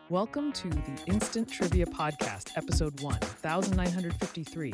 Welcome to the Instant Trivia Podcast, Episode 1, 1953,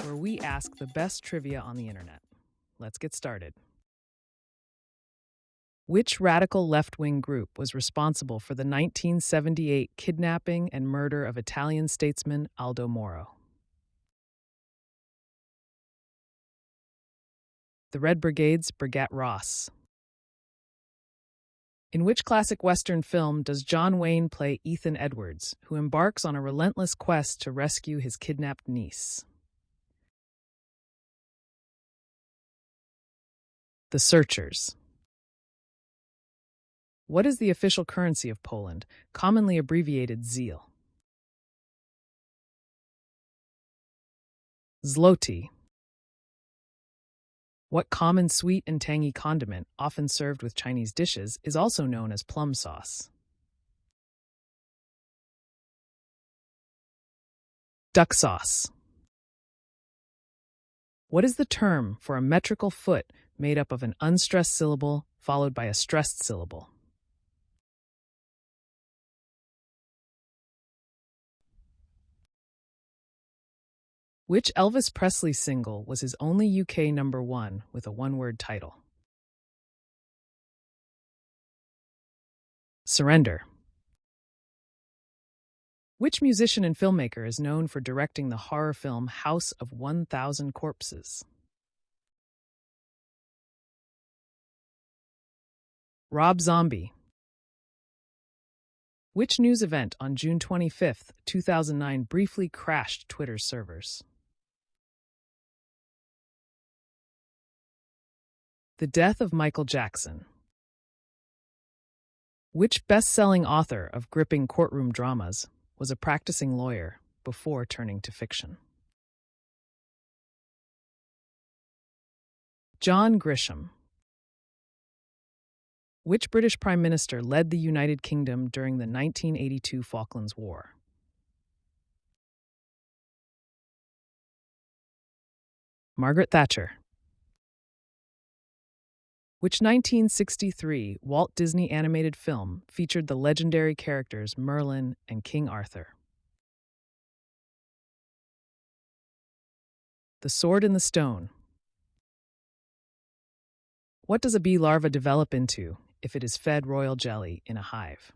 where we ask the best trivia on the internet. Let's get started. Which radical left-wing group was responsible for the 1978 kidnapping and murder of Italian statesman Aldo Moro? The Red Brigade's Brigate Ross. In which classic Western film does John Wayne play Ethan Edwards, who embarks on a relentless quest to rescue his kidnapped niece? The Searchers. What is the official currency of Poland, commonly abbreviated ZIL? Zloty. What common sweet and tangy condiment, often served with Chinese dishes, is also known as plum sauce? Duck sauce. What is the term for a metrical foot made up of an unstressed syllable followed by a stressed syllable? Which Elvis Presley single was his only UK number one with a one-word title? Surrender. Which musician and filmmaker is known for directing the horror film House of 1,000 Corpses? Rob Zombie. Which news event on June 25, 2009 briefly crashed Twitter's servers? The death of Michael Jackson. Which best-selling author of gripping courtroom dramas was a practicing lawyer before turning to fiction? John Grisham. Which British Prime Minister led the United Kingdom during the 1982 Falklands War? Margaret Thatcher. Which 1963 Walt Disney animated film featured the legendary characters Merlin and King Arthur? The Sword in the Stone. What does a bee larva develop into if it is fed royal jelly in a hive?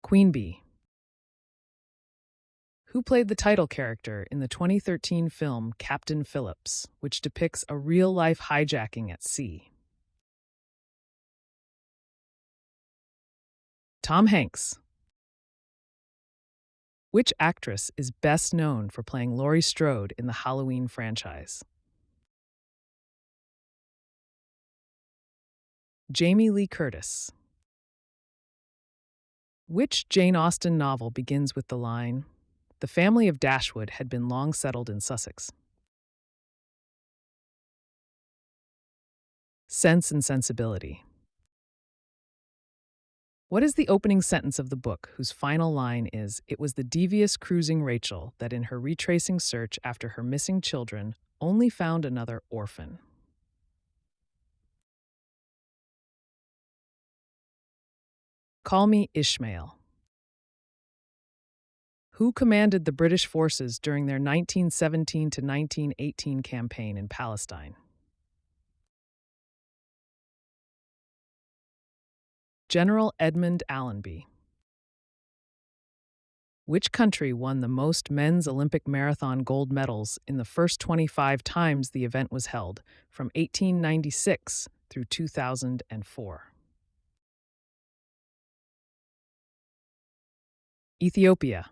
Queen bee. Who played the title character in the 2013 film Captain Phillips, which depicts a real-life hijacking at sea? Tom Hanks. Which actress is best known for playing Laurie Strode in the Halloween franchise? Jamie Lee Curtis. Which Jane Austen novel begins with the line, "The family of Dashwood had been long settled in Sussex"? Sense and Sensibility. What is the opening sentence of the book whose final line is, "It was the devious cruising Rachel that in her retracing search after her missing children only found another orphan"? Call Me Ishmael. Who commanded the British forces during their 1917 to 1918 campaign in Palestine? General Edmund Allenby. Which country won the most men's Olympic marathon gold medals in the first 25 times the event was held, from 1896 through 2004? Ethiopia.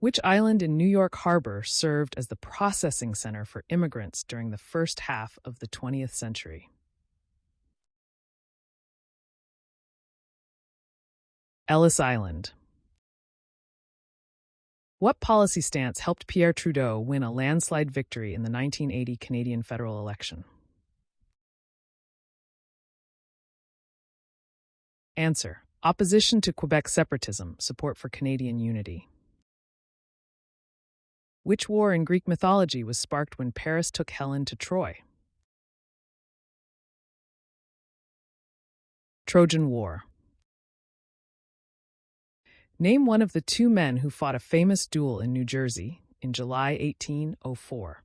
Which island in New York Harbor served as the processing center for immigrants during the first half of the 20th century? Ellis Island. What policy stance helped Pierre Trudeau win a landslide victory in the 1980 Canadian federal election? Answer: opposition to Quebec separatism, support for Canadian unity. Which war in Greek mythology was sparked when Paris took Helen to Troy? Trojan War. Name one of the two men who fought a famous duel in New Jersey in July 1804,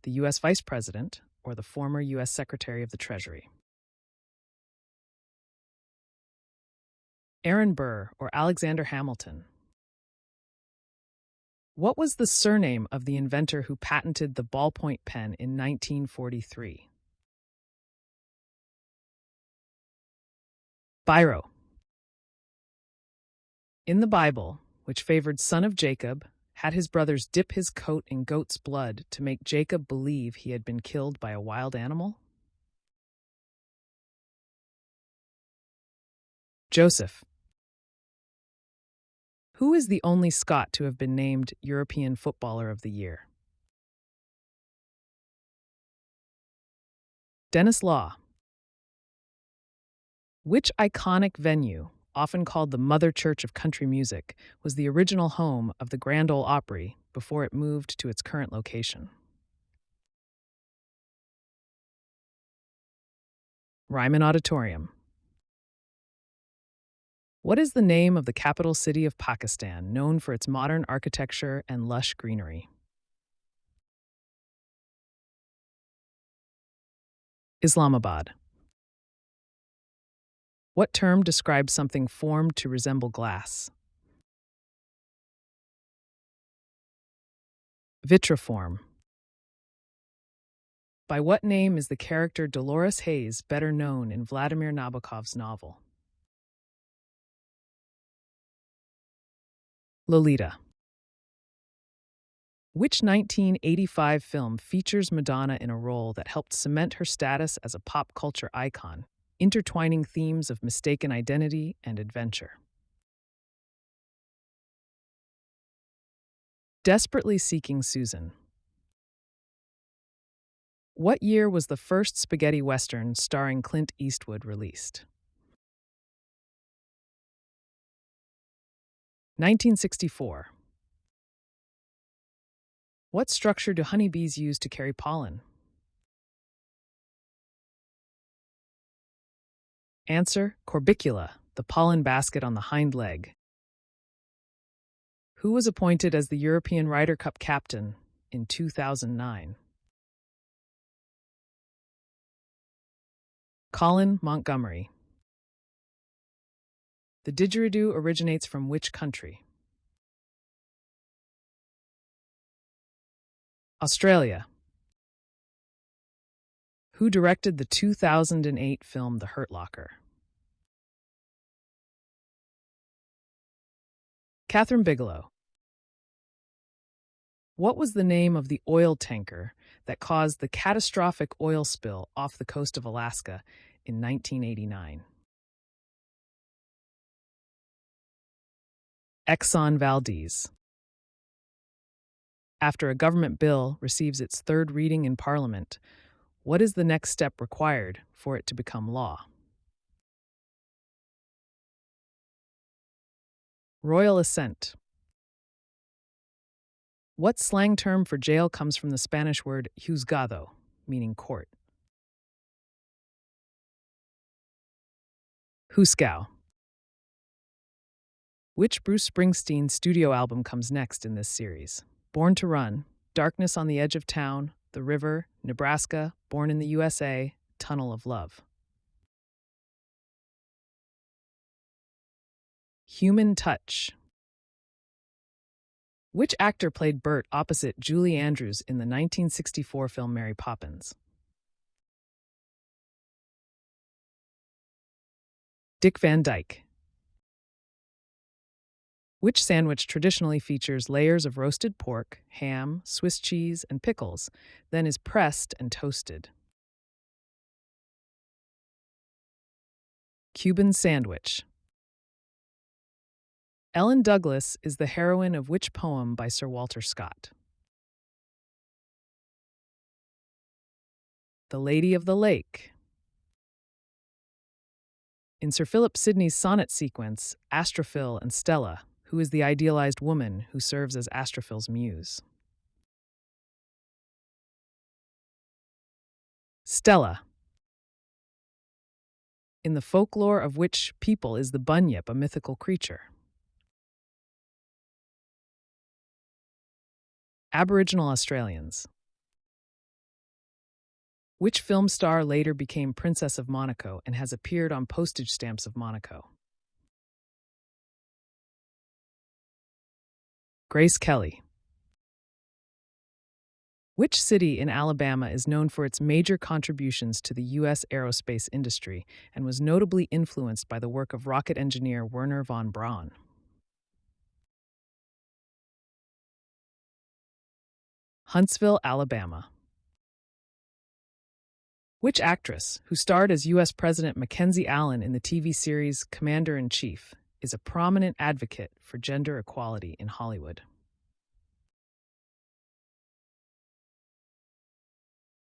the U.S. Vice President or the former U.S. Secretary of the Treasury. Aaron Burr or Alexander Hamilton. What was the surname of the inventor who patented the ballpoint pen in 1943? Biro. In the Bible, which favored son of Jacob, had his brothers dip his coat in goat's blood to make Jacob believe he had been killed by a wild animal? Joseph. Who is the only Scot to have been named European Footballer of the Year? Denis Law. Which iconic venue, often called the Mother Church of Country Music, was the original home of the Grand Ole Opry before it moved to its current location? Ryman Auditorium. What is the name of the capital city of Pakistan, known for its modern architecture and lush greenery? Islamabad. What term describes something formed to resemble glass? Vitriform. By what name is the character Dolores Hayes better known in Vladimir Nabokov's novel? Lolita. Which 1985 film features Madonna in a role that helped cement her status as a pop culture icon, intertwining themes of mistaken identity and adventure? Desperately Seeking Susan. What year was the first spaghetti western starring Clint Eastwood released? 1964. What structure do honeybees use to carry pollen? Answer: corbicula, the pollen basket on the hind leg. Who was appointed as the European Ryder Cup captain in 2009? Colin Montgomerie. The didgeridoo originates from which country? Australia. Who directed the 2008 film The Hurt Locker? Catherine Bigelow. What was the name of the oil tanker that caused the catastrophic oil spill off the coast of Alaska in 1989? Exxon Valdez. After a government bill receives its third reading in Parliament, what is the next step required for it to become law? Royal assent. What slang term for jail comes from the Spanish word juzgado, meaning court? Hooskow. Which Bruce Springsteen studio album comes next in this series? Born to Run, Darkness on the Edge of Town, The River, Nebraska, Born in the USA, Tunnel of Love. Human Touch. Which actor played Bert opposite Julie Andrews in the 1964 film Mary Poppins? Dick Van Dyke. Which sandwich traditionally features layers of roasted pork, ham, Swiss cheese, and pickles, then is pressed and toasted? Cuban sandwich. Ellen Douglas is the heroine of which poem by Sir Walter Scott? The Lady of the Lake. In Sir Philip Sidney's sonnet sequence, Astrophil and Stella, who is the idealized woman who serves as Astrophil's muse? Stella. in the folklore of which people is the Bunyip, a mythical creature? Aboriginal Australians. Which film star later became Princess of Monaco and has appeared on postage stamps of Monaco? Grace Kelly. Which city in Alabama is known for its major contributions to the U.S. aerospace industry and was notably influenced by the work of rocket engineer Wernher von Braun? Huntsville, Alabama. Which actress, who starred as U.S. President Mackenzie Allen in the TV series Commander-in-Chief, is a prominent advocate for gender equality in Hollywood?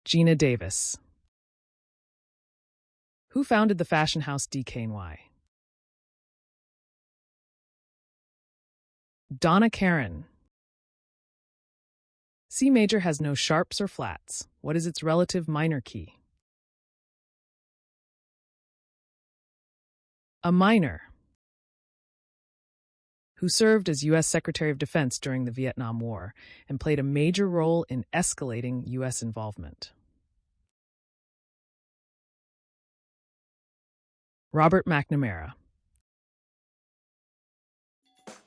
Gina Davis. Who founded the fashion house DKNY? Donna Karan. C major has no sharps or flats. What is its relative minor key? A minor. Who served as U.S. Secretary of Defense during the Vietnam War and played a major role in escalating U.S. involvement? Robert McNamara.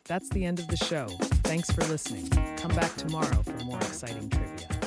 That's the end of the show. Thanks for listening. Come back tomorrow for more exciting trivia.